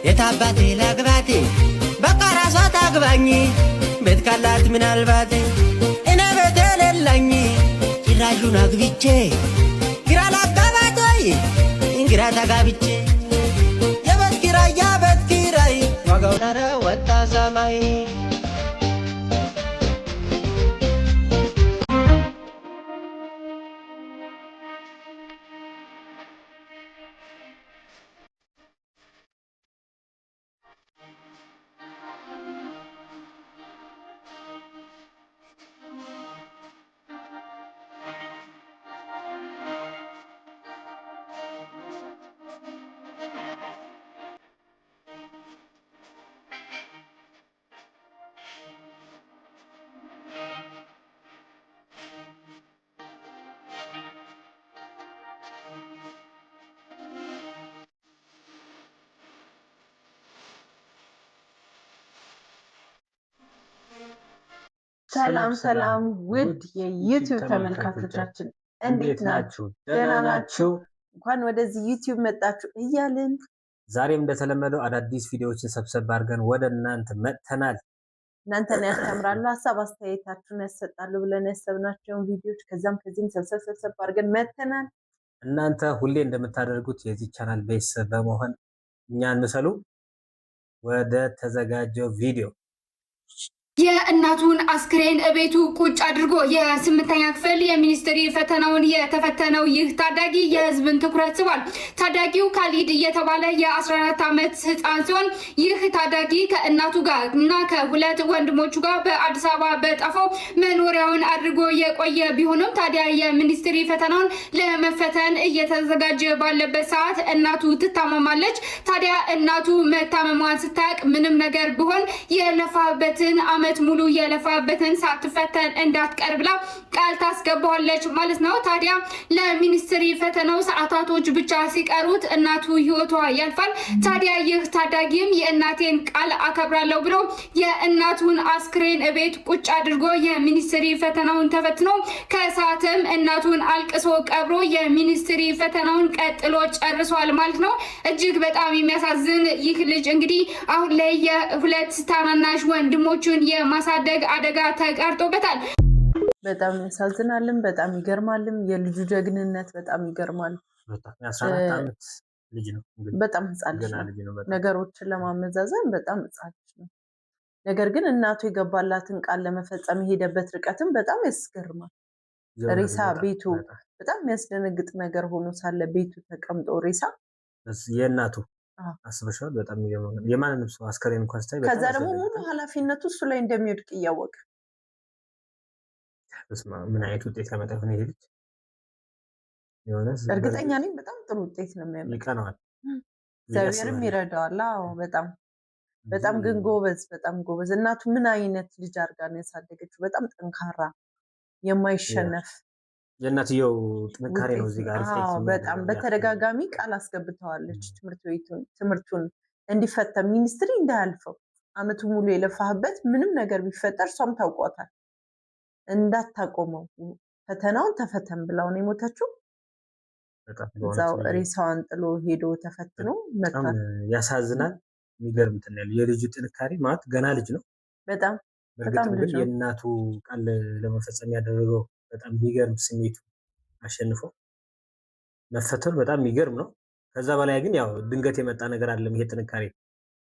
የታባቴ ላግባቴ በቃ ራሷ ታግባኝ ቤት ካላት ምናልባት እኔ ቤት የሌለኝ ጭራሹን አግብቼ ግራ ላጋባት ወይ ግራ ተጋብቼ የቤት ኪራይ ዋጋው ናረ ወጣ ሰማይ ሰላም ውድ የዩቲዩብ ተመልካቾቻችን እንዴት ናችሁ? ደህና ናችሁ? እንኳን ወደዚህ ዩቲዩብ መጣችሁ እያልን ዛሬም እንደተለመደው አዳዲስ ቪዲዮዎችን ሰብሰብ አድርገን ወደ እናንተ መጥተናል። እናንተን ያስተምራሉ፣ ሀሳብ አስተያየታችሁን ያሰጣሉ ብለን ያሰብናቸውን ቪዲዮዎች ከዚህም ሰብሰብ አድርገን መጥተናል። እናንተ ሁሌ እንደምታደርጉት የዚህ ቻናል ቤተሰብ በመሆን እኛን ምሰሉ። ወደ ተዘጋጀው ቪዲዮ የእናቱን አስክሬን እቤቱ ቁጭ አድርጎ የ8ኛ ክፍል የሚኒስትሪ ፈተናውን የተፈተነው ይህ ታዳጊ የሕዝብን ትኩረት ስቧል። ታዳጊው ካሊድ እየተባለ የ14 ዓመት ህፃን ሲሆን ይህ ታዳጊ ከእናቱ ጋር እና ከሁለት ወንድሞቹ ጋር በአዲስ አበባ በጠፋው መኖሪያውን አድርጎ የቆየ ቢሆንም ታዲያ የሚኒስትሪ ፈተናውን ለመፈተን እየተዘጋጀ ባለበት ሰዓት እናቱ ትታመማለች። ታዲያ እናቱ መታመሟን ስታውቅ ምንም ነገር ቢሆን የለፋበትን ዓመት ሙሉ የለፋበትን ሳትፈተን እንዳትቀር ብላ ቃል ታስገባዋለች ማለት ነው። ታዲያ ለሚኒስትሪ ፈተናው ሰዓታቶች ብቻ ሲቀሩት እናቱ ህይወቷ ያልፋል። ታዲያ ይህ ታዳጊም የእናቴን ቃል አከብራለሁ ብሎ የእናቱን አስክሬን እቤት ቁጭ አድርጎ የሚኒስትሪ ፈተናውን ተፈትኖ ከሰዓትም እናቱን አልቅሶ ቀብሮ የሚኒስትሪ ፈተናውን ቀጥሎ ጨርሷል ማለት ነው። እጅግ በጣም የሚያሳዝን ይህ ልጅ እንግዲህ አሁን ላይ የሁለት ታናናሽ ወንድሞቹን የማሳደግ አደጋ ተጋርጦበታል። በጣም ያሳዝናልም፣ በጣም ይገርማልም። የልጁ ጀግንነት በጣም ይገርማል። የ14 ዓመት ልጅ ነው። በጣም ህፃን ልጅ ነው። ነገሮችን ለማመዛዘን በጣም ህፃን ልጅ ነው። ነገር ግን እናቱ የገባላትን ቃል ለመፈጸም የሄደበት ርቀትም በጣም ያስገርማል። ሬሳ ቤቱ በጣም የሚያስደነግጥ ነገር ሆኖ ሳለ ቤቱ ተቀምጦ ሬሳ የእናቱ አስበሻል። በጣም ይገርማል። የማንንም ሰው አስከሬን እንኳን ስታይ ከዛ ደግሞ ሙሉ ኃላፊነቱ እሱ ላይ እንደሚወድቅ እያወቀ ምን አይነት ውጤት ያመጣ ይሆን ይሄ ልጅ? እርግጠኛ ነኝ በጣም ጥሩ ውጤት ነው የሚያመጣው። ይቀናዋል፣ እግዚአብሔርም ይረዳዋል። በጣም ግን በጣም ጎበዝ። እናቱ ምን አይነት ልጅ አድርጋ ነው ያሳደገችው? በጣም ጠንካራ፣ የማይሸነፍ የእናትየው ጥንካሬ ነው እዚህ ጋር በጣም በተደጋጋሚ ቃል አስገብተዋለች። ትምህርቱን እንዲፈተን ሚኒስትሪ እንዳያልፈው አመቱ ሙሉ የለፋህበት ምንም ነገር ቢፈጠር እሷም ታውቋታል እንዳታቆመው ፈተናውን ተፈተን ብላው ነው የሞተችው። እዛው ሬሳዋን ጥሎ ሄዶ ተፈትኖ መጥቷል። ያሳዝናል። የሚገርም እንትን ያለው የልጁ ጥንካሬ ማለት ገና ልጅ ነው። በጣም ልጅ ነው። የእናቱ ቃል ለመፈጸም ያደረገው በጣም የሚገርም ስሜቱ አሸንፎ መፈተኑ በጣም የሚገርም ነው። ከዛ በላይ ግን ያው ድንገት የመጣ ነገር አይደለም። ይሄ ጥንካሬ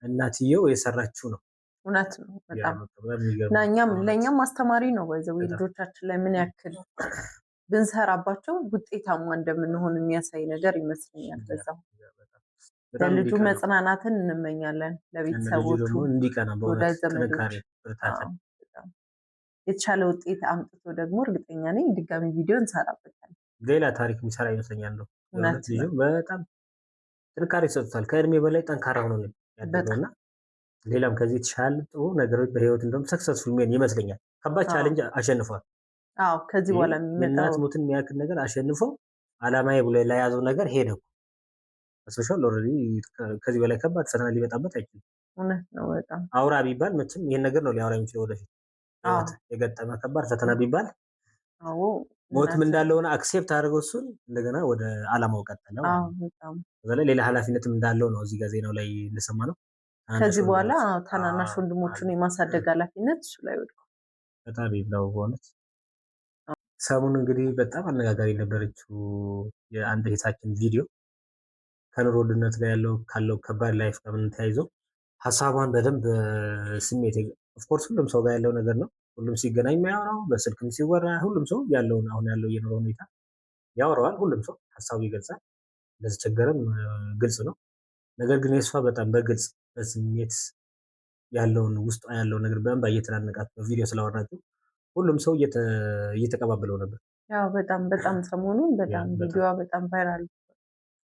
እናትየው የሰራችው ነው። እውነት ነው በጣም እና ለእኛም አስተማሪ ነው። ወይዘው ልጆቻችን ላይ ምን ያክል ብንሰራባቸው ውጤታማ እንደምንሆን የሚያሳይ ነገር ይመስለኛል። በዛው ለልጁ መጽናናትን እንመኛለን፣ ለቤተሰቦቹ እንዲቀና የተሻለ ውጤት አምጥቶ ደግሞ እርግጠኛ ነኝ ድጋሚ ቪዲዮ እንሰራበታለን። ሌላ ታሪክ የሚሰራ ይመስለኛል ነው። በጣም ጥንካሬ ሰጥቷል። ከእድሜ በላይ ጠንካራ ሆኖ ነው ያደገውና ሌላም ከዚህ የተሻለ ጥሩ ነገሮች በህይወት እንደውም ሰክሰስፉል ምን ይመስለኛል። ከባድ ቻሌንጅ አሸንፏል። ከዚህ በኋላ የሚመጣው እናት ሞትን የሚያክል ነገር አሸንፎ አላማዬ ብሎ ለያዘው ነገር ሄደ እኮ ሶሻል ኦልሬዲ ከዚህ በላይ ከባድ ፈተና ሊመጣበት አይችልም። እውነት ነው በጣም አውራ ቢባል መቼም ይሄን ነገር ነው ሊያወራ የሚችለው ወደፊት የገጠመ ከባድ ፈተና ቢባል ሞትም እንዳለውና አክሴፕት አድርገው እሱን እንደገና ወደ አላማው ቀጠለ። ሌላ ኃላፊነትም እንዳለው ነው እዚህ ጋር ዜናው ላይ እንደሰማ ነው። ከዚህ በኋላ ታናናሽ ወንድሞቹን የማሳደግ ኃላፊነት እሱ ላይ ወድቋል። በጣም ይብላው በእውነት። ሰሞኑን እንግዲህ በጣም አነጋጋሪ ነበረችው የአንድ እህታችን ቪዲዮ ከኑሮ ውድነት ጋር ካለው ከባድ ላይፍ ጋር ምን ተያይዞ ሀሳቧን በደንብ ስሜት ኦፍኮርስ ሁሉም ሰው ጋር ያለው ነገር ነው። ሁሉም ሲገናኝ የሚያወራው በስልክም ሲወራ ሁሉም ሰው ያለውን አሁን ያለው የኑሮ ሁኔታ ያወራዋል። ሁሉም ሰው ሀሳቡ ይገልጻል። እንደተቸገረም ግልጽ ነው። ነገር ግን የእሷ በጣም በግልጽ በስሜት ያለውን ውስጧ ያለው ነገር በእንባ እየተናነቃት በቪዲዮ ስላወራችው ሁሉም ሰው እየተቀባበለው ነበር። ያው በጣም ሰሞኑን በጣም ቪዲዮዋ በጣም ቫይራል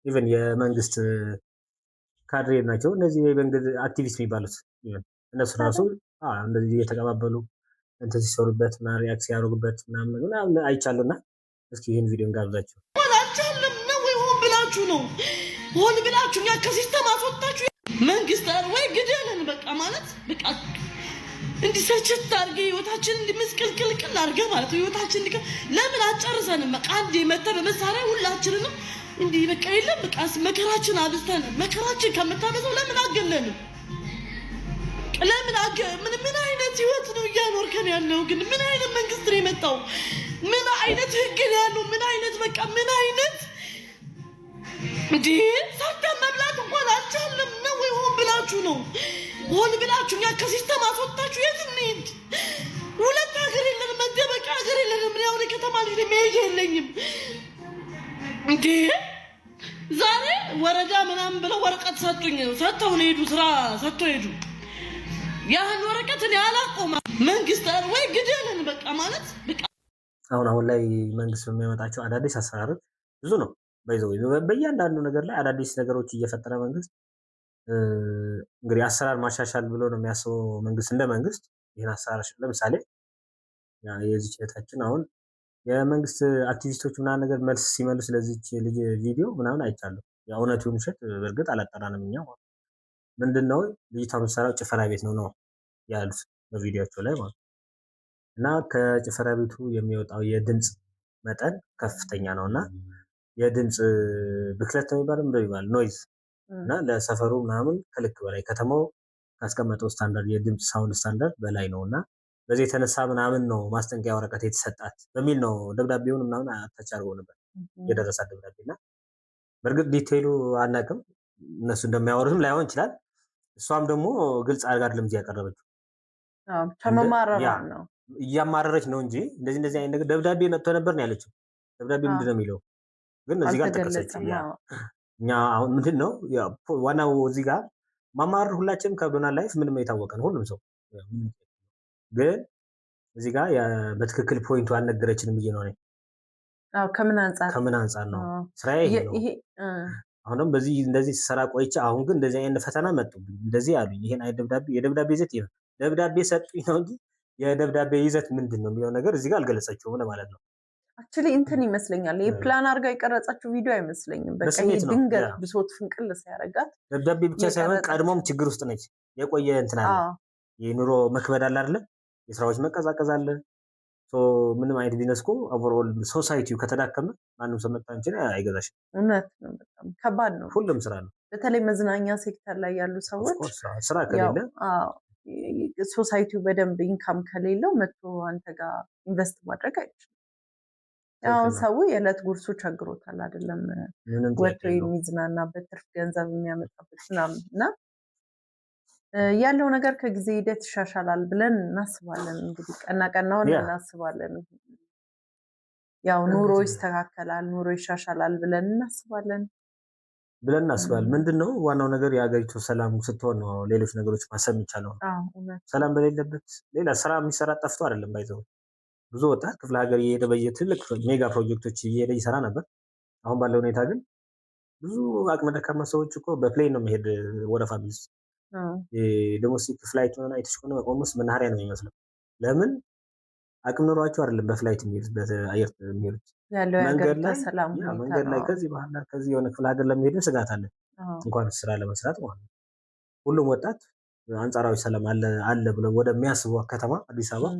ኢቨን የመንግስት ካድሬ ናቸው እነዚህ የመንግስት አክቲቪስት የሚባሉት እነሱ ራሱ እንደዚህ እየተቀባበሉ እንትን ሲሰሩበት እና ሪያክት ሲያደርጉበት ምናምን አይቻሉና እስኪ ይህን ቪዲዮ እንጋብዛቸው። አልቻለም ነው ወይ ሆን ብላችሁ ነው? ሆን ብላችሁ እኛ ከሲስተም አስወጣችሁ። መንግስት ወይ ግደልን በቃ ማለት በቃ እንዲህ ሰችት አድርገ ህይወታችን እንዲህ ምስቅልቅልቅል አድርገ ማለት ህይወታችን እንዲህ ለምን አጨርሰንም? በቃ አንዴ መተ በመሳሪያ ሁላችንንም እንዲህ በቃ የለም በቃ መከራችን አብዝተን መከራችን ከምታበዛው ለምን አገለንም? ለምን ምን አይነት ህይወት ነው እያኖርከን ያለው? ግን ምን አይነት መንግስት ነው የመጣው? ምን አይነት ህግ ነው ያለው? ምን አይነት በቃ ምን አይነት እንዴ ሰርተን መብላት እንኳን አልቻለም ነው ወይ ሆን ብላችሁ ነው? ሆን ብላችሁ እኛ ከሲስተም አስወጣችሁ። የት እንሂድ? ሁለት ሀገር የለንም፣ መደበቂያ ሀገር የለንም። ምን ያሁን ከተማ ልጅ መሄጃ የለኝም እንዴ ዛሬ ወረዳ ምናምን ብለው ወረቀት ሰጡኝ። ሰጥተው ነው ሄዱ፣ ስራ ሰጥተው ሄዱ። ያን ወረቀት እኔ አላቆም። መንግስት ወይ ግደልን በቃ ማለት በቃ አሁን ላይ መንግስት በሚያመጣቸው አዳዲስ አሰራሮች ብዙ ነው። በእያንዳንዱ ነገር ላይ አዳዲስ ነገሮች እየፈጠረ መንግስት እንግዲህ አሰራር ማሻሻል ብሎ ነው የሚያስበው መንግስት እንደ መንግስት ይህን አሰራር ለምሳሌ የዚች እህታችን አሁን የመንግስት አክቲቪስቶች ምናምን ነገር መልስ ሲመልስ ለዚች ልጅ ቪዲዮ ምናምን አይቻለሁ። የእውነቱን ውሸት በእርግጥ አላጠራንም እኛ ምንድነው ልጅቷ የምትሰራው ጭፈራ ቤት ነው ያሉት በቪዲዮቸው ላይ ማለት እና ከጭፈራ ቤቱ የሚወጣው የድምፅ መጠን ከፍተኛ ነው እና የድምፅ ብክለት ነው የሚባለው ኖይዝ እና ለሰፈሩ ምናምን ከልክ በላይ ከተማው ካስቀመጠው ስታንዳርድ የድምፅ ሳውንድ ስታንዳርድ በላይ ነው እና በዚህ የተነሳ ምናምን ነው ማስጠንቀቂያ ወረቀት የተሰጣት በሚል ነው ደብዳቤውን ምናምን አታቻርገው ነበር የደረሳት ደብዳቤ እና በእርግጥ ዲቴይሉ አናውቅም እነሱ እንደሚያወሩትም ላይሆን ይችላል። እሷም ደግሞ ግልጽ አድርጋ አይደለም እዚህ ያቀረበችው ነው እያማረረች ነው እንጂ እንደዚህ አይነት ነገር ደብዳቤ መጥቶ ነበር ነው ያለችው። ደብዳቤ ምንድን ነው የሚለው ግን እዚህ ጋር ተከሰተች። እኛ አሁን ምንድን ነው ዋናው እዚህ ጋር ማማረር ሁላችንም ከብሎናል። ላይፍ ምንም የታወቀ ነው ሁሉም ሰው ግን እዚህ ጋር በትክክል ፖይንቱ አልነገረችንም ብዬ ነው። ከምን አንጻር ነው ስራዬ ይሄ ነው። አሁንም በዚህ እንደዚህ ሰራ ቆይቼ አሁን ግን እንደዚህ አይነት ፈተና መጡብኝ እንደዚህ ያሉኝ ይሄን አይ የደብዳቤ ይዘት ይሄ ደብዳቤ ሰጡኝ ነው እንጂ የደብዳቤ ይዘት ምንድን ነው የሚለው ነገር እዚህ ጋር አልገለጸችውም ለማለት ነው። አክቹሊ እንትን ይመስለኛል የፕላን አድርጋ የቀረጸችው ቪዲዮ አይመስለኝም። በቃ ድንገት ብሶት ፍንቅል ሲያደርጋት ደብዳቤ ብቻ ሳይሆን ቀድሞም ችግር ውስጥ ነች። የቆየ እንትን አለ የኑሮ መክበድ አለ አይደለ? የስራዎች መቀዛቀዝ አለ። ምንም አይነት ቢዝነስ እኮ ኦቨርኦል ሶሳይቲው ከተዳከመ ማንም ሰው መጣ እንጂ አይገዛሽም። እውነት ነው። በጣም ከባድ ነው። ሁሉም ስራ ነው። በተለይ መዝናኛ ሴክተር ላይ ያሉ ሰዎች ስራ ከሌለ ሶሳይቲው በደንብ ኢንካም ከሌለው መጥቶ አንተ ጋር ኢንቨስት ማድረግ አይችልም። ያው ሰው የዕለት ጉርሱ ቸግሮታል አይደለም ወጥቶ የሚዝናናበት ትርፍ ገንዘብ የሚያመጣበት ምናምን እና ያለው ነገር ከጊዜ ሂደት ይሻሻላል ብለን እናስባለን። እንግዲህ ቀናውን እናስባለን። ያው ኑሮ ይስተካከላል፣ ኑሮ ይሻሻላል ብለን እናስባለን። ምንድነው ዋናው ነገር የሀገሪቱ ሰላም ስትሆን ነው ሌሎች ነገሮች ማሰብ የሚቻለው። ሰላም በሌለበት ሌላ ስራ የሚሰራ ጠፍቶ አይደለም ባይዘው ብዙ ወጣት ክፍለ ሀገር እየሄደ በየትልቅ ሜጋ ፕሮጀክቶች እየሄደ ይሰራ ነበር። አሁን ባለው ሁኔታ ግን ብዙ አቅመ ደካማ ሰዎች እኮ በፕሌን ነው መሄድ ወረፋ ቢዝ የዶሜስቲክ ፍላይት ሆነ አይተሽ ከሆነ ኦልሞስት መናኸሪያ ነው የሚመስለው። ለምን አቅም ኖሯቸው አይደለም በፍላይት የሚሄዱት በአየር የሚሄዱት መንገድ ላይ ከዚህ ባህር ዳር ከዚህ የሆነ ክፍለ ሀገር ለሚሄዱ ስጋት አለ እንኳን ስራ ለመስራት ማለት ነው። ሁሉም ወጣት አንጻራዊ ሰላም አለ ብለው ወደሚያስቡ ከተማ አዲስ አበባ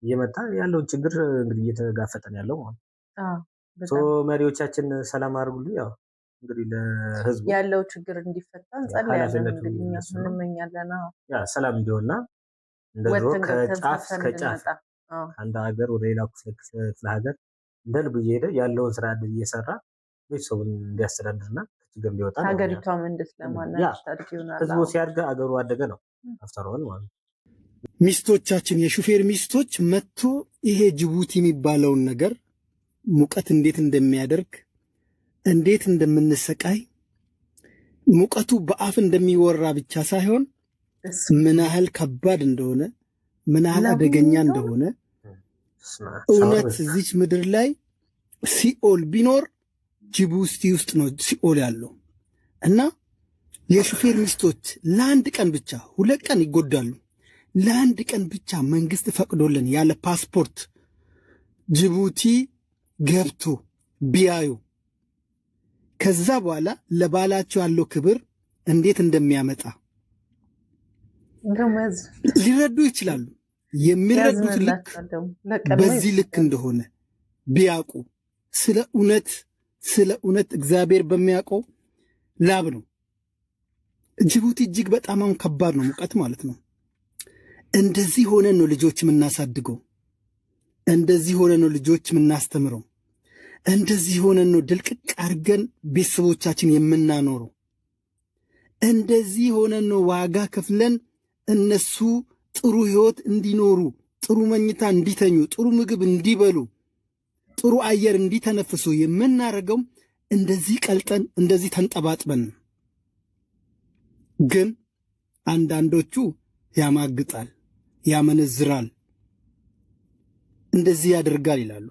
እየመጣ ያለውን ችግር እንግዲህ እየተጋፈጠን ያለው ማለት ነው። መሪዎቻችን ሰላም አድርጉልኝ። ያው እንግዲህ ለህዝቡ ያለው ችግር እንዲፈታ እንጸልያለን። እንግዲህ እኛ እንመኛለን። ያ ሰላም እንዲሆንና እንደው ከጫፍ እስከ ጫፍ አንድ ሀገር ወደ ሌላ ክፍለ ሀገር እንደ ልቡ እየሄደ ያለውን ስራ እየሰራ ቤተሰቡን እንዲያስተዳድርና ችግር እንዲወጣ ሀገሪቷም እንድትለማናች ታድግ ይሆናል። ህዝቡ ሲያድግ አገሩ አደገ ነው አፍተረዋል ማለት ነው። ሚስቶቻችን የሹፌር ሚስቶች መጥቶ ይሄ ጅቡቲ የሚባለውን ነገር ሙቀት እንዴት እንደሚያደርግ እንዴት እንደምንሰቃይ ሙቀቱ በአፍ እንደሚወራ ብቻ ሳይሆን ምን ያህል ከባድ እንደሆነ ምን ያህል አደገኛ እንደሆነ እውነት እዚች ምድር ላይ ሲኦል ቢኖር ጅቡቲ ውስጥ ነው ሲኦል ያለው እና የሹፌር ሚስቶች ለአንድ ቀን ብቻ 2 ቀን ይጎዳሉ። ለአንድ ቀን ብቻ መንግስት ፈቅዶልን ያለ ፓስፖርት ጅቡቲ ገብቶ ቢያዩ ከዛ በኋላ ለባላቸው ያለው ክብር እንዴት እንደሚያመጣ ሊረዱ ይችላሉ። የሚረዱት ልክ በዚህ ልክ እንደሆነ ቢያውቁ ስለ እውነት እግዚአብሔር በሚያውቀው ላብ ነው። ጅቡቲ እጅግ በጣም አሁን ከባድ ነው፣ ሙቀት ማለት ነው። እንደዚህ ሆነን ነው ልጆች የምናሳድገው። እንደዚህ ሆነን ነው ልጆች የምናስተምረው። እንደዚህ ሆነን ነው ድልቅቅ አድርገን ቤተሰቦቻችን የምናኖረው። እንደዚህ ሆነን ነው ዋጋ ከፍለን እነሱ ጥሩ ህይወት እንዲኖሩ፣ ጥሩ መኝታ እንዲተኙ፣ ጥሩ ምግብ እንዲበሉ፣ ጥሩ አየር እንዲተነፍሱ የምናደርገው እንደዚህ ቀልጠን እንደዚህ ተንጠባጥበን። ግን አንዳንዶቹ ያማግጣል፣ ያመነዝራል፣ እንደዚህ ያደርጋል ይላሉ።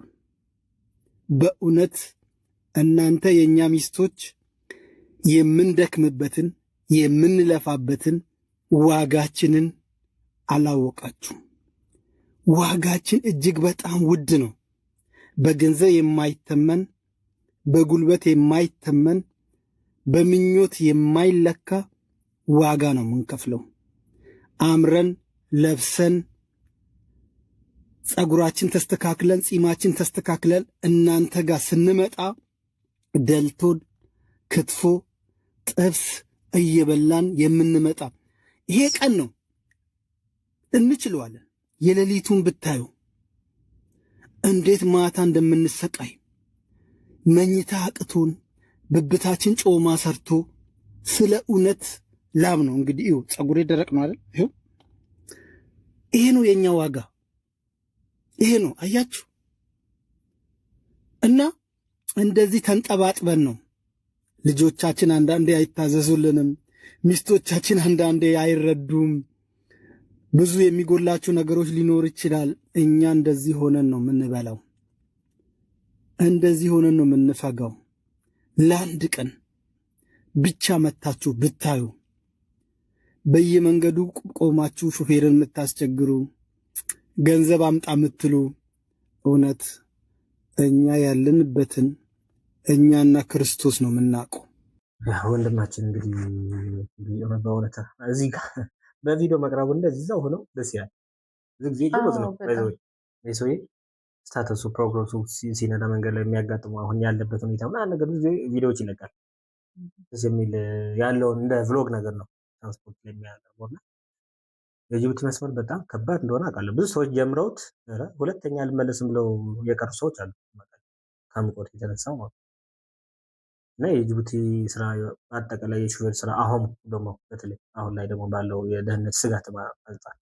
በእውነት እናንተ የእኛ ሚስቶች የምንደክምበትን የምንለፋበትን ዋጋችንን አላወቃችሁም። ዋጋችን እጅግ በጣም ውድ ነው። በገንዘብ የማይተመን፣ በጉልበት የማይተመን፣ በምኞት የማይለካ ዋጋ ነው የምንከፍለው። አምረን ለብሰን ጸጉራችን ተስተካክለን ጺማችን ተስተካክለን እናንተ ጋር ስንመጣ ደልቶን ክትፎ ጥብስ እየበላን የምንመጣ ይሄ ቀን ነው። እንችለዋለን። የሌሊቱን ብታዩ እንዴት ማታ እንደምንሰቃይ መኝታ አቅቶን ብብታችን ጮማ ሰርቶ ስለ እውነት ላብ ነው። እንግዲህ ይኸው ጸጉሬ ደረቅ ነው አይደል? ይኸው ይሄ ነው የኛ ዋጋ፣ ይሄ ነው። አያችሁ? እና እንደዚህ ተንጠባጥበን ነው። ልጆቻችን አንዳንዴ አይታዘዙልንም፣ ሚስቶቻችን አንዳንዴ አይረዱም። ብዙ የሚጎላቸው ነገሮች ሊኖር ይችላል። እኛ እንደዚህ ሆነን ነው የምንበላው፣ እንደዚህ ሆነን ነው የምንፈጋው። ለአንድ ቀን ብቻ መታችሁ ብታዩ፣ በየመንገዱ ቆማችሁ ሹፌርን የምታስቸግሩ፣ ገንዘብ አምጣ የምትሉ፣ እውነት እኛ ያለንበትን እኛና ክርስቶስ ነው የምናውቀው። ወንድማችን እንግዲህ በእውነት እዚህ ጋር በቪዲዮ መቅረቡ እንደዚህ እዛው ሆነው ደስ ይላል። ብዙ ጊዜ ጀምሮ ነው ሰውዬ ስታተሱ ፕሮግረሱ ሲነዳ መንገድ ላይ የሚያጋጥሙ አሁን ያለበት ሁኔታ ምናምን ነገር ብዙ ቪዲዮዎች ይለቃል። ደስ የሚል ያለውን እንደ ቭሎግ ነገር ነው ትራንስፖርት ላይ የሚያቀርበው እና የጅቡቲ መስመር በጣም ከባድ እንደሆነ አውቃለሁ። ብዙ ሰዎች ጀምረውት ሁለተኛ አልመለስም ብለው የቀሩ ሰዎች አሉ ከሙቀቱ የተነሳው ማለት ነው። እና የጅቡቲ ስራ አጠቃላይ የሹፌር ስራ አሁን ደግሞ በተለይ አሁን ላይ ደግሞ ባለው የደህንነት ስጋት አንጻር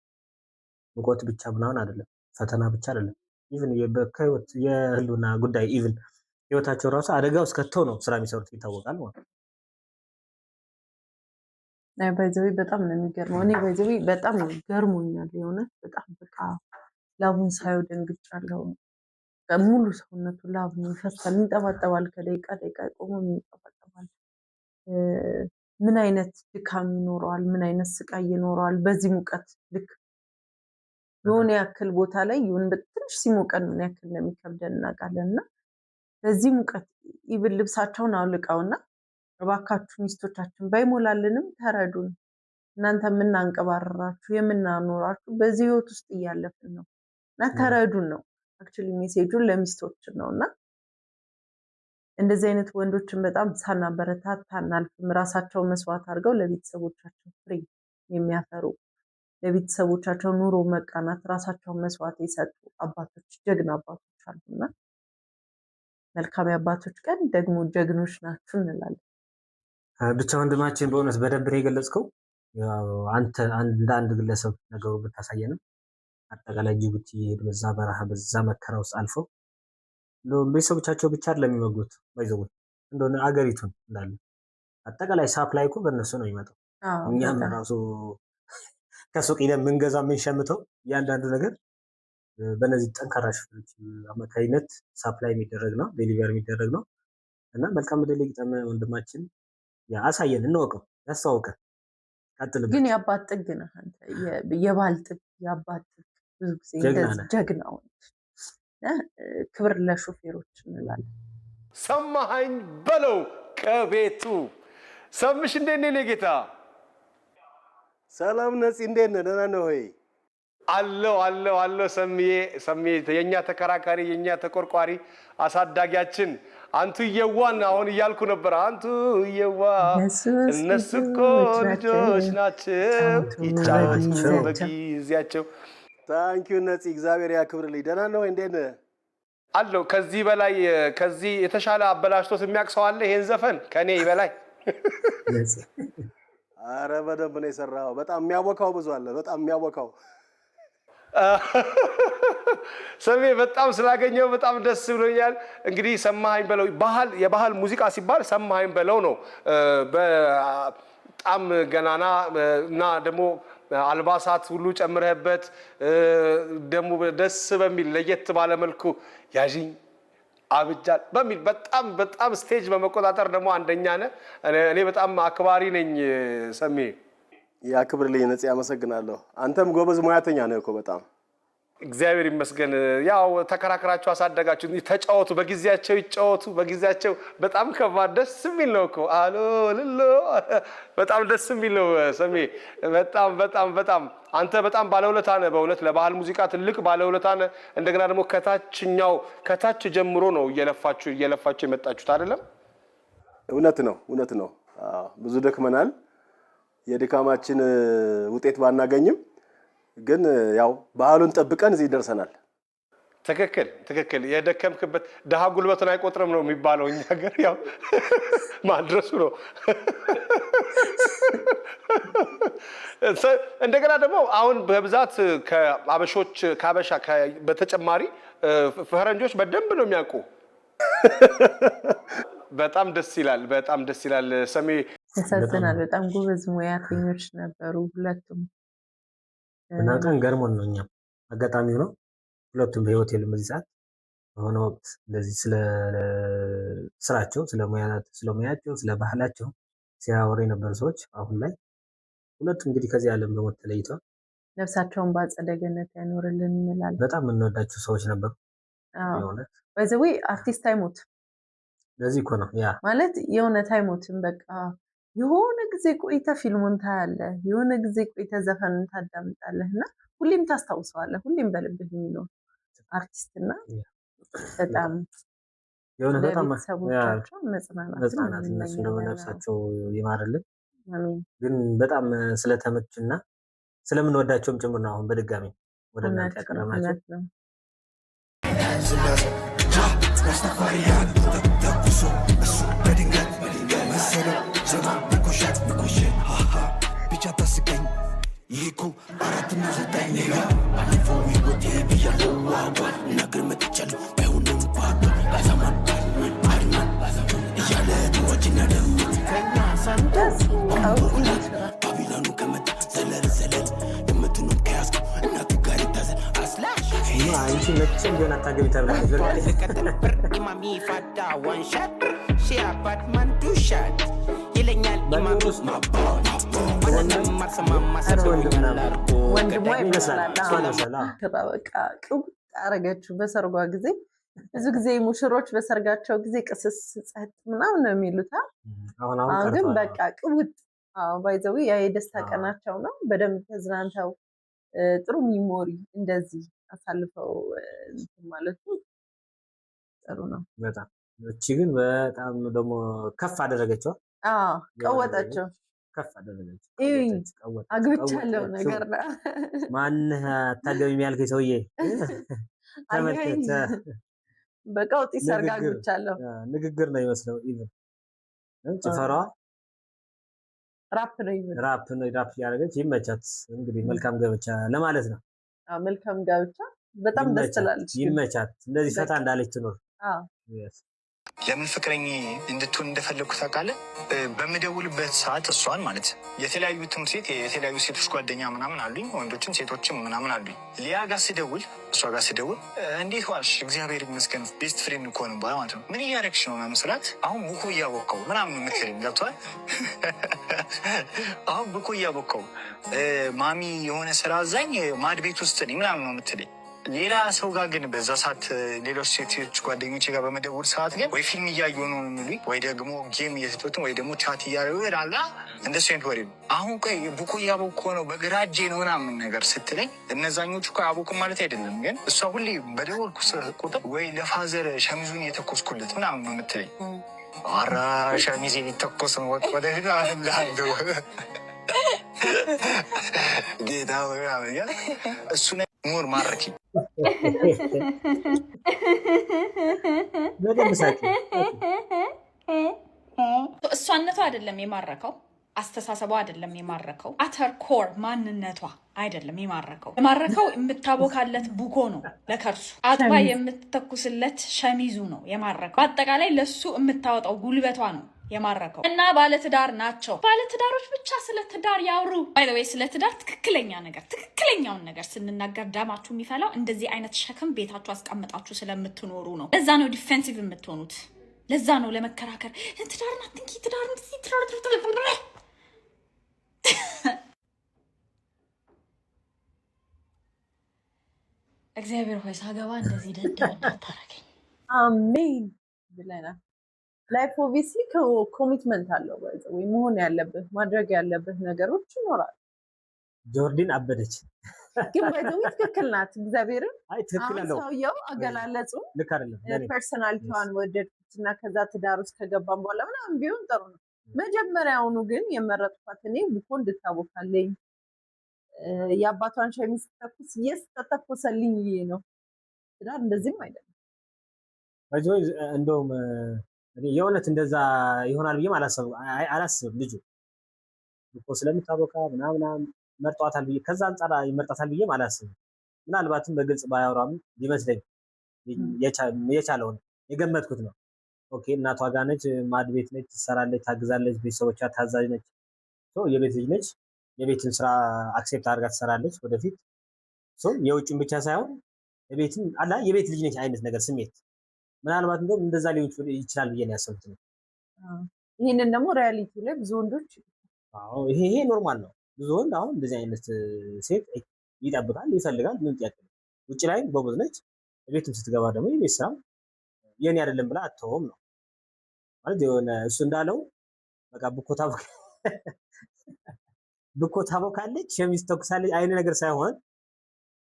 ሙቀት ብቻ ምናምን አይደለም፣ ፈተና ብቻ አይደለም። ኢቭን በህይወት የህልውና ጉዳይ ኢቭን ህይወታቸው ራሱ አደጋ ውስጥ ከተው ነው ስራ የሚሰሩት ይታወቃል ማለት ነው። ባይዘዊ በጣም ነው የሚገርመው። እኔ ባይዘዊ በጣም ገርሞኛል የሆነ በጣም በቃ ላቡን ሳየው ደንግጫለሁ። ሙሉ ሰውነቱ ላብ ነው ይፈሳል፣ ይንጠባጠባል። ከደቂቃ ደቂቃ ቆሞ ይንጠባጠባል። ምን አይነት ድካም ይኖረዋል? ምን አይነት ስቃይ ይኖረዋል? በዚህ ሙቀት ልክ የሆነ ያክል ቦታ ላይ ይሁን በትንሽ ሲሞቀን ምን ያክል እንደሚከብደን እናውቃለን። እና በዚህ ሙቀት ኢቭን ልብሳቸውን አውልቀውና እባካችሁ ሚስቶቻችን ባይሞላልንም ተረዱን፣ እናንተ የምናንቀባረራችሁ የምናኖራችሁ በዚህ ህይወት ውስጥ እያለፍን ነው እና ተረዱን ነው አክቹሊ ሜሴጁን ለሚስቶች ነው። እና እንደዚህ አይነት ወንዶችን በጣም ሳናበረታታ አናልፍም። ራሳቸው መስዋዕት አድርገው ለቤተሰቦቻቸው ፍሬ የሚያፈሩ ለቤተሰቦቻቸው ኑሮ መቃናት ራሳቸውን መስዋዕት የሰጡ አባቶች፣ ጀግና አባቶች አሉና መልካም የአባቶች ቀን ደግሞ ጀግኖች ናችሁ እንላለን። ብቻ ወንድማችን በእውነት በደንብ ነው የገለጽከው። አንተ እንደ አንድ ግለሰብ ነገሩ ብታሳየንም አጠቃላይ ጅቡቲ የሄድ በዛ በረሃ በዛ መከራ ውስጥ አልፈው ቤተሰቦቻቸው ብቻ አይደለም የሚመጉት ባይዘው እንደሆነ አገሪቱን እንዳለ አጠቃላይ ሳፕላይ እኮ በእነሱ ነው የሚመጣው። እኛም ራሱ ከሱቅ ሄደን የምንገዛ የምንሸምተው እያንዳንዱ ነገር በእነዚህ ጠንካራ ሹፌሮች አማካኝነት ሳፕላይ የሚደረግ ነው፣ ዴሊቨር የሚደረግ ነው እና መልካም ምድል ይግጠም ወንድማችን። አሳየን፣ እንወቀው፣ ያስተዋውቀን። ቀጥልበት። ግን የአባት ጥግ ነህ አንተ፣ የባል ጥግ፣ የአባት ጥግ ብዙ ጊዜ እንደዚህ ጀግና ወንድ። ክብር ለሹፌሮች እንላለን። ሰማኸኝ በለው ከቤቱ ሰምሽ እንዴት ነህ ጌታ? ሰላም ነፂ፣ እንዴት ነህ? ደህና ነህ ወይ? አለው ሰምዬ የኛ ተከራካሪ የኛ ተቆርቋሪ አሳዳጊያችን አንቱ የዋን አሁን እያልኩ ነበር። አንቱ የዋ እነሱ እኮ ልጆች ናቸው ይጫወቱ በጊዜያቸው። ታንኪዩ ነፂ፣ እግዚአብሔር ያክብርልኝ። ደህና ነህ ወይ? እንዴት ነህ? አለው ከዚህ በላይ ከዚህ የተሻለ አበላሽቶት የሚያቅሰው አለ ይሄን ዘፈን ከኔ በላይ? አረ በደንብ ነው የሰራው። በጣም የሚያወካው ብዙ አለ፣ በጣም የሚያወካው። ሰሜ በጣም ስላገኘው በጣም ደስ ብሎኛል። እንግዲህ ሰማኸኝ በለው የባህል ሙዚቃ ሲባል ሰማኸኝ በለው ነው። በጣም ገናና እና ደግሞ አልባሳት ሁሉ ጨምረህበት ደግሞ ደስ በሚል ለየት ባለ መልኩ ያዥኝ አብጃል በሚል በጣም ስቴጅ በመቆጣጠር ደግሞ አንደኛ ነህ። እኔ በጣም አክባሪ ነኝ ሰሜ። ያክብርልኝ ነፂ፣ አመሰግናለሁ። አንተም ጎበዝ ሙያተኛ ነህ እኮ በጣም። እግዚአብሔር ይመስገን። ያው ተከራክራችሁ አሳደጋችሁ፣ ተጫወቱ፣ በጊዜያቸው ይጫወቱ፣ በጊዜያቸው። በጣም ከባድ ደስ የሚል ነው እኮ አሎ ልሎ፣ በጣም ደስ የሚል ነው ሰሜ። በጣም አንተ በጣም ባለውለታ ነህ በእውነት ለባህል ሙዚቃ ትልቅ ባለውለታ ነህ። እንደገና ደግሞ ከታች ጀምሮ ነው እየለፋችሁ የመጣችሁት አይደለም? እውነት ነው። ብዙ ደክመናል። የድካማችን ውጤት ባናገኝም ግን ያው ባህሉን ጠብቀን እዚህ ደርሰናል። ትክክል። የደከምክበት ደሃ ጉልበቱን አይቆጥርም ነው የሚባለው እኛ ሀገር፣ ያው ማድረሱ ነው። እንደገና ደግሞ አሁን በብዛት ከአበሻ በተጨማሪ ፈረንጆች በደንብ ነው የሚያውቁ። በጣም ደስ ይላል ሰሜ። ያሳዝናል። በጣም ጎበዝ ሙያተኞች ነበሩ ሁለቱም። በጣም ገርሞን ነው እኛም አጋጣሚው ነው ሁለቱም በህይወት የሉም በዚህ ሰዓት። በሆነ ወቅት እንደዚህ ስለ ስራቸው ስለሙያቸው ስለ ባህላቸው ሲያወሩ የነበሩ ሰዎች አሁን ላይ ሁለቱም እንግዲህ ከዚህ ዓለም በሞት ተለይተዋል። ነፍሳቸውን በአጸደ ገነት ያኖርልን እንላለን። በጣም የምንወዳቸው ሰዎች ነበሩ። በዚህ አርቲስት አይሞት ለዚህ እኮ ነው ያ ማለት የእውነት አይሞትም። በቃ የሆነ ጊዜ ቆይተ ፊልሙን ታያለህ፣ የሆነ ጊዜ ቆይተ ዘፈኑን ታዳምጣለህ እና ሁሌም ታስታውሰዋለህ። ሁሌም በልብህ የሚኖር አርቲስትና በጣም የሆነ በጣም ለቤተሰቦቻቸው መጽናናት እነሱ ደግሞ ነፍሳቸው ይማርልን። ግን በጣም ስለተመችና ስለምንወዳቸውም ጭምር ነው አሁን በድጋሚ ወደ እናንተ ያቀረብናቸው። ብቻ ታስቀኝ ይሄኮ አራትና ዘጠኝ ኔጋ ባለፈው ህይወቴ ብያለው ዋጓ ነገር መጥቻለሁ ባይሆንም ጓጓ ባዛማን አድናን እያለ ድሮችና ደሞት ከኛ ሳንደስ ባቢሎኑ ከመጣ ዘለል ድምትኑም ከያዝከው እናቱ ጋር ይታዘል አስላሽ አንቺ መቼም ቢሆን አታገቢ ተብላለች። ለቀጠለበር ማሚ ፋዳ ዋንሻት ሺያ ባትማን ዱሻት ይለኛል ኢማም ማንንም ማርሰማም ማሰብኛል አርጎ ወንድሟ ይመስላል በቃ ቅው አረገችው በሰርጓ ጊዜ። ብዙ ጊዜ ሙሽሮች በሰርጋቸው ጊዜ ቅስስ ጸጥ ምናምን ነው የሚሉት። አሁን ግን በቃ ቅውጥ ባይዘው ያ የደስታ ቀናቸው ነው። በደንብ ተዝናንተው ጥሩ ሚሞሪ እንደዚህ አሳልፈው ማለት ጥሩ ነው በጣም። እቺ ግን በጣም ደግሞ ከፍ አደረገችው። ቀወጠችው፣ ከፍ አደረገችው። አግብቻለሁ ነገር ነው። ማንህ አታገቢም ያልከኝ ሰውዬ ተመልከተ። በቀውጢ ሰርግ አግብቻለሁ ንግግር ነው ይመስለው። ኢቭን ጭፈራዋ ራፕ ነው ይመስለው። ራፕ ያደረገች ይመቻት። እንግዲህ መልካም ጋብቻ ለማለት ነው። መልካም ጋብቻ በጣም ደስ ትላለች። ይመቻት። እንደዚህ ፈታ እንዳለች ትኖር። ለምን ፍቅረኛ እንድትሆን እንደፈለግኩ ታውቃለህ? በምደውልበት ሰዓት እሷን ማለት የተለያዩ ትምህርት ቤት የተለያዩ ሴቶች ጓደኛ ምናምን አሉኝ፣ ወንዶችም ሴቶችም ምናምን አሉኝ። ሊያ ጋር ስደውል እሷ ጋር ስደውል እንዴት ዋልሽ? እግዚአብሔር ይመስገን ቤስት ፍሬንድ እኮ ነው ማለት ነው። ምን እያደረግሽ ነው ምናምን ስላት አሁን ቡኮ እያቦካው ምናምን የምትለኝ ገብቶሃል? አሁን ቡኮ እያቦካው ማሚ የሆነ ስራ አዛኝ ማድ ቤት ውስጥ ነኝ ምናምን ነው የምትለኝ። ሌላ ሰው ጋር ግን በዛ ሰዓት ሌሎች ሴቶች ጓደኞች ጋር በመደውል ሰዓት ግን ወይ ፊልም እያዩ ነው የሚሉኝ፣ ወይ ደግሞ ጌም እየተጫወትን፣ ወይ ደግሞ ቻት እያደረጉ ይላላ። እንደሱ አይነት ወሬ ነው። አሁን ቆይ ቡኮ እያቦኩ ነው በግራ እጄ ነው ምናምን ነገር ስትለኝ፣ እነዛኞቹ እኮ አቦኩም ማለት አይደለም፣ ግን እሷ ሁሌ በደወልኩ ቁጥር ወይ ለፋዘር ሸሚዙን የተኮስኩለት ምናምን ነው የምትለኝ። ኧረ ሸሚዜ ሊተኮስ ነው ወደፊት አንዳንዱ ጌታ እሱ ሞር ማረኪ እሷነቷ አይደለም የማረከው፣ አስተሳሰቧ አይደለም የማረከው፣ አተር ኮር ማንነቷ አይደለም የማረከው የምታቦካለት ቡኮ ነው ለከርሱ፣ አጥባ የምትተኩስለት ሸሚዙ ነው የማረከው። በአጠቃላይ ለሱ የምታወጣው ጉልበቷ ነው የማረከው። እና ባለትዳር ናቸው። ባለትዳሮች ብቻ ስለ ትዳር ያውሩ። ባይ ዘ ዌይ ስለ ትዳር ትክክለኛውን ነገር ስንናገር ደማችሁ የሚፈላው እንደዚህ አይነት ሸክም ቤታችሁ አስቀምጣችሁ ስለምትኖሩ ነው። ለዛ ነው ዲፌንሲቭ የምትሆኑት። ለዛ ነው ለመከራከር ትዳር ናትንኪ ትዳር እግዚአብሔር ሆይ ሳገባ እንደዚህ ደደብ እንዳታረገኝ አሜን ብለናል። ላይፍ ኦብቪስሊ ኮሚትመንት አለው ወይ መሆን ያለበት ማድረግ ያለበት ነገሮች ይኖራል። ጆርዲን አበደች ግን ባይዘው ትክክል ናት። እግዚአብሔርን ትክክል ነው። ሰውየው አገላለጹ ልክ አይደለም። ፐርሰናሊቲዋን ወደድኩትና ከዛ ትዳር ውስጥ ከገባን በኋላ ምናምን ቢሆን ጥሩ ነው። መጀመሪያውኑ ግን የመረጥኳት እኔ ቡኮ እንድታቦካለኝ የአባቷን ሸሚዝ ተተኩስ ተተኮሰልኝ ነው። ትዳር እንደዚህም አይደለም። ባይዘው እንደውም የእውነት እንደዛ ይሆናል ብዬ አላስብም። ልጁ እኮ ስለምታቦካ ምናምን መርጧታል ብዬ ከዛ አንጻር ይመርጣታል ብዬ አላስብም። ምናልባትም በግልጽ ባያወራም ሊመስለኝ የቻለውን የገመትኩት ነው። ኦኬ እናቷ ጋር ነች፣ ማድ ቤት ነች፣ ትሰራለች፣ ታግዛለች፣ ቤተሰቦቿ ታዛዥ ነች፣ የቤት ልጅ ነች፣ የቤትን ስራ አክሴፕት አድርጋ ትሰራለች ወደፊት። የውጭን ብቻ ሳይሆን የቤትን የቤት ልጅ ነች አይነት ነገር ስሜት ምናልባት እንደውም እንደዛ ሊሆን ይችላል ብዬ ነው ያሰብኩት ነው። ይሄንን ደግሞ ሪያሊቲ ላይ ብዙ ወንዶች ይሄ ኖርማል ነው። ብዙ ወንድ አሁን እንደዚህ አይነት ሴት ይጠብቃል፣ ይፈልጋል። ምን ጥያቄ ነው? ውጭ ላይ ጎበዝ ነች፣ ቤትም ስትገባ ደግሞ የቤት ስራ የኔ አይደለም ብላ አትተውም ነው ማለት የሆነ እሱ እንዳለው በቃ ብኮ ታቦካለች፣ ሸሚዝ ተኩሳለች አይነት ነገር ሳይሆን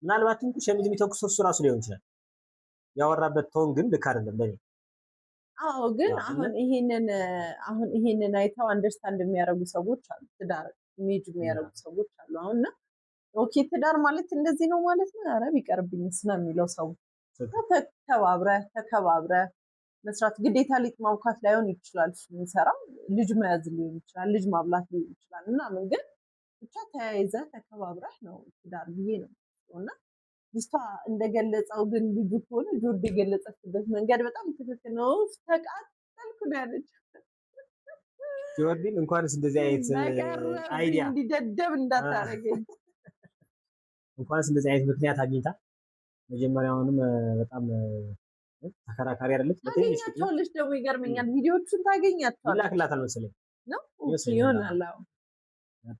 ምናልባትም ሸሚዝ የሚተኩሰው እሱ ራሱ ሊሆን ይችላል። ያወራበት ቶን ግን ልክ አይደለም ለኔ። ግን አሁን ይሄንን አይተው አንደርስታንድ የሚያደርጉ ሰዎች አሉ። ትዳር ኢሜጅ የሚያደርጉ ሰዎች አሉ። አሁንና ኦኬ ትዳር ማለት እንደዚህ ነው ማለት ነው። ኧረ ቢቀርብኝስ ነው የሚለው ሰው። ተከባብረህ መስራት ግዴታ ሊጥ ማብካት ላይሆን ይችላል። እሱ የሚሰራው ልጅ መያዝ ሊሆን ይችላል፣ ልጅ ማብላት ሊሆን ይችላል። ምናምን ግን ብቻ ተያይዘህ ተከባብረህ ነው ትዳር ብዬ ነው እና ልጅቷ እንደገለጸው ግን ልጁ ከሆነ ጆርዲ የገለጸችበት መንገድ በጣም ትክክል ነው። ተቃጠልኩ ነው ያለችው። ጆርዲን እንኳንስ እንደዚህ አይነት አይዲያ እንዲደደብ እንዳታረገኝ እንኳንስ እንደዚህ አይነት ምክንያት አግኝታ መጀመሪያውንም በጣም ተከራካሪ አይደለች። ታገኛቸዋለች ደግሞ ይገርመኛል። ቪዲዮቹን ታገኛቸዋለች። ይላክላታል መሰለኝ ነው ይሆናል።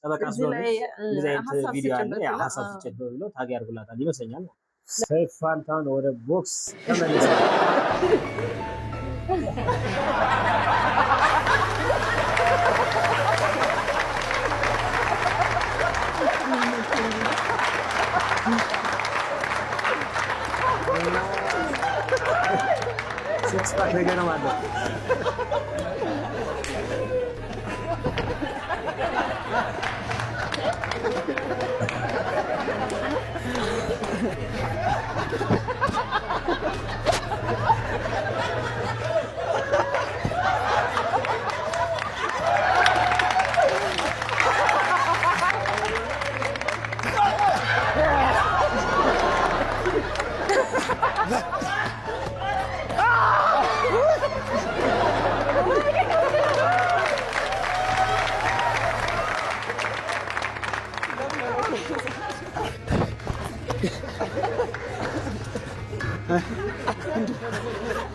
ጠበቃ ስለሆነ እንደዚህ አይነት ቪዲዮ አለ ሀሳብ ስጭት ብሎ ታግ ያርጉላታል ይመስለኛል። ሰይፉ ፋንታሁን ወደ ቦክስ ተመለሰ። ሲክስ ፓክ ነገር ማለት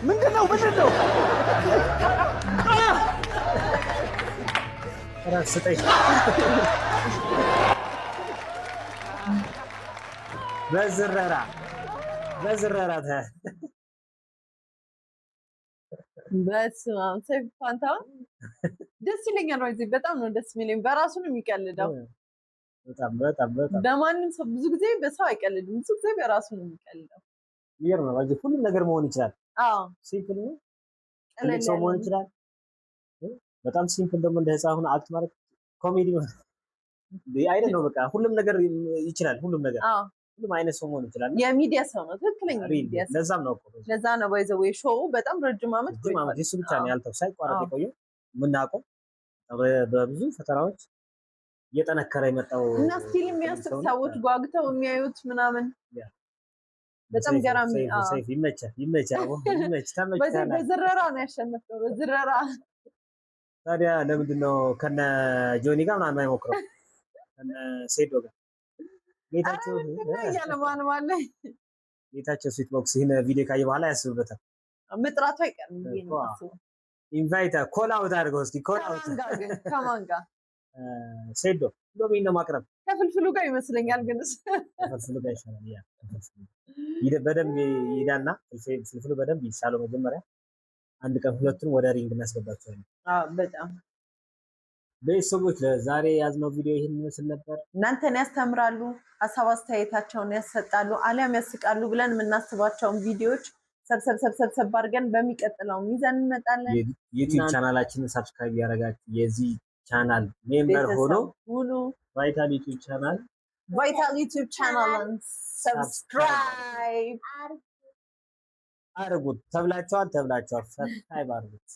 ምንድነው? ራስ ስጠኝ። በዝረራ በስመ አብ ሰይፉ ፋንታሁን ደስ ይለኛል። በጣም ነው ደስ የሚለኝ። በራሱ ነው የሚቀልደው። በጣም በማንም ሰው ብዙ ጊዜ በሰው አይቀልድም። ብዙ ጊዜ በራሱ ነው የሚቀልደው። ይሄር ነው ማለት ሁሉም ነገር መሆን ይችላል። ሲምፕል ነው። ትልቅ ሰው መሆን ይችላል። በጣም ሲምፕል ደግሞ እንደ ህፃን አክት ማለት ኮሜዲ ነው አይደል ነው። በቃ ሁሉም ነገር ይችላል። ሁሉም አይነት ሰው መሆን ይችላል። የሚዲያ ሰው ነው ትክክለኛ ሚዲያ ሰው። ለዛም ነው ለዛ ነው ባይዘው ሾው በጣም ረጅም ዓመት እሱ ብቻ ነው ያልተው ሳይቋረጥ የቆየው የምናውቀው በብዙ ፈተናዎች እየጠነከረ የመጣው እና ስቲል የሚያስብ ሰዎች ጓግተው የሚያዩት ምናምን በጣም ገራሚ ሰይፍ ይመቻል። በዝረራ ነው ያሸነፈው። በዝረራ ታዲያ ለምንድን ነው ከነ ጆኒ ጋር ምናምን አይሞክረው? ከነ ሴዶ ጋር ጌታቸው ስዊት ቦክስ ይሄን ቪዲዮ ካየ በኋላ ያስብበታል። መጥራቱ አይቀርም። ኢንቫይት ኮል አውት አድርገው እስኪ ኮል አውት ከማን ጋር ሴዶ ሎሚን ነው ማቅረብ ከፍልፍሉ ጋር ይመስለኛል። ግን ከፍልፍሉ ጋር ይሻላል። በደንብ ይዳና ፍልፍሉ በደንብ ይሳለው። መጀመሪያ አንድ ቀን ሁለቱን ወደ ሪንግ እናስገባቸዋለን። በጣም ቤተሰቦች ለዛሬ ያዝነው ቪዲዮ ይህን ይመስል ነበር። እናንተን ያስተምራሉ፣ ሀሳብ አስተያየታቸውን ያሰጣሉ፣ አሊያም ያስቃሉ ብለን የምናስባቸውን ቪዲዮዎች ሰብሰብ አድርገን በሚቀጥለው ይዘን እንመጣለን። ዩቲዩብ ቻናላችንን ሰብስክራይብ ያደረጋችሁ የዚህ ቻናል ሜምበር ሆኖ ቫይታል ዩቲዩብ ቻናልን ሰብስክራይብ አድርጉት። ተብላችኋል ሰብስክራይብ አድርጉት።